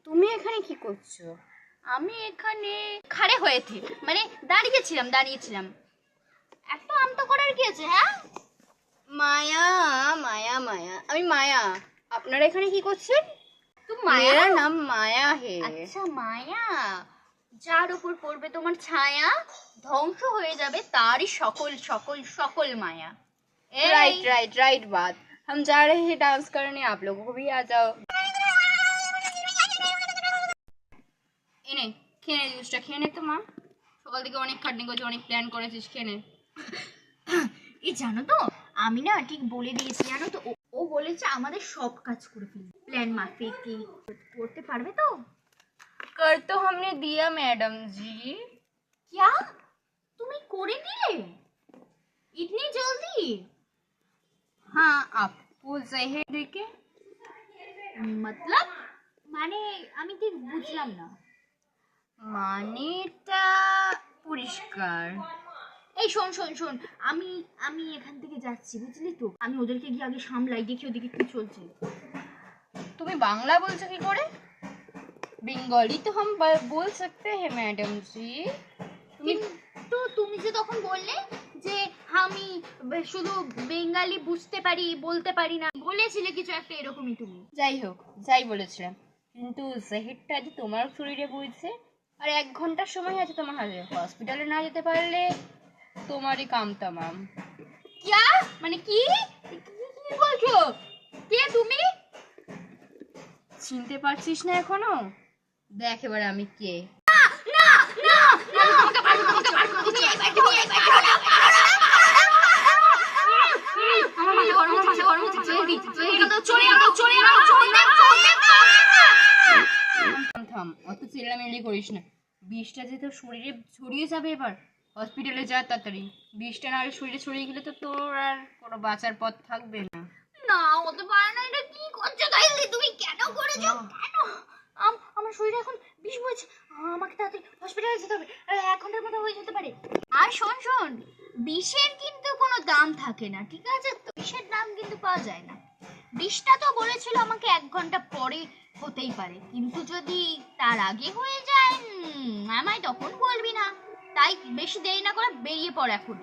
তুমি এখানে কি করছো? আমি এখানে খাড়ে হয়েছি, মানে দাঁড়িয়েছিলাম। এত আমতা করার কি আছে? হ্যাঁ, মায়া মায়া মায়া, আমি মায়া। আপনারা এখানে কি করছেন? তুমি মায়া? মেরা নাম মায়া হে। আচ্ছা মায়া, যার উপর পড়বে তোমার ছায়া ধ্বংস হয়ে যাবে তারই সকল সকল সকল মায়া। राइट राइट राइट बात। हम जा रहे हैं डांस करने, आप लोगों को भी आ जाओ। এনে খেয়ে নে, জিনিসটা খেয়ে নে তো মা। সকাল থেকে অনেক খাটনি করেছিস, অনেক প্ল্যান করেছিস, খেয়ে নে। এই জানো তো, আমি না ঠিক বলে দিয়েছি, জানো তো, ও বলেছে আমাদের সব কাজ করে ফেলবে প্ল্যান মাফিক। কি করতে পারবে তো? कर तो हमने दिया मैडम जी। क्या? তুমি করে দিলে इतनी जल्दी? हाँ, आपको जहर देके। मतलब মানে আমি ঠিক বুঝলাম না। মানেটা পরিষ্কার। এই শোন শোন শোন, আমি আমি এখান থেকে যাচ্ছি, বুঝলি তো। আমি ওদেরকে গিয়ে আগে সামলাই, দেখি ওদিকে কি চলছে। तुम्हें बांग्ला बोल सके कोड़े? बंगाली तो हम बोल सकते हैं मैडम जी। কিন্তু তুমি যে তখন বললে যে আমি শুধু বেঙ্গালি বুঝতে পারি, বলতে পারি না, বলেছিলে কিছু একটা এরকমই তুমি। যাই হোক, যাই বলেছিলাম, কিন্তু জেহেরটা যে তোমার শরীরে বইছে, আর 1 ঘন্টার সময় আছে তোমার হাতে। হসপিটালে না যেতে পারলে তোমারই কাম তামাম। क्या? মানে কি কি বলছো? কে তুমি? চিনতে পারছিস না এখনো? দেখ এবার আমি কে। না না না, আমাকে পারবো না, আমাকে পারবো না, তুমি এই বাইরে, তুমি এই বাইরে। আমার মাথা গরম হচ্ছে, গরম হচ্ছে, চলে যাও। থাম থাম, অত চিল্লামিল্লি করিস না। বিষটা যে তোর শরীরে ছড়িয়ে যাবে এবার। হসপিটালে যা তাড়াতাড়ি। বিষটা না হলে শরীরে ছড়িয়ে গেলে তো তোর আর কোনো বাঁচার পথ থাকবে না। না হতে পারে না, এটা কি করছো তাইলে? তুমি কেন করেছো? কেন? আমার শরীরে এখন বিষ বইছে, আমাকে তাড়াতাড়ি হসপিটালে যেতে হবে, 1 ঘন্টার মধ্যে হয়ে যেতে পারে। আর শোন শোন, বিষের কিন্তু কোনো দাম থাকে না, ঠিক আছে তো? বিষের দাম কিন্তু পাওয়া যায় না। বিষটা তো বলেছিল আমাকে 1 ঘন্টা পরে হতেই পারে, কিন্তু যদি তার আগে হয়ে যায় আমায় তখন বলবি না। তাই বেশি দেরি না করে বেরিয়ে পড় এখন।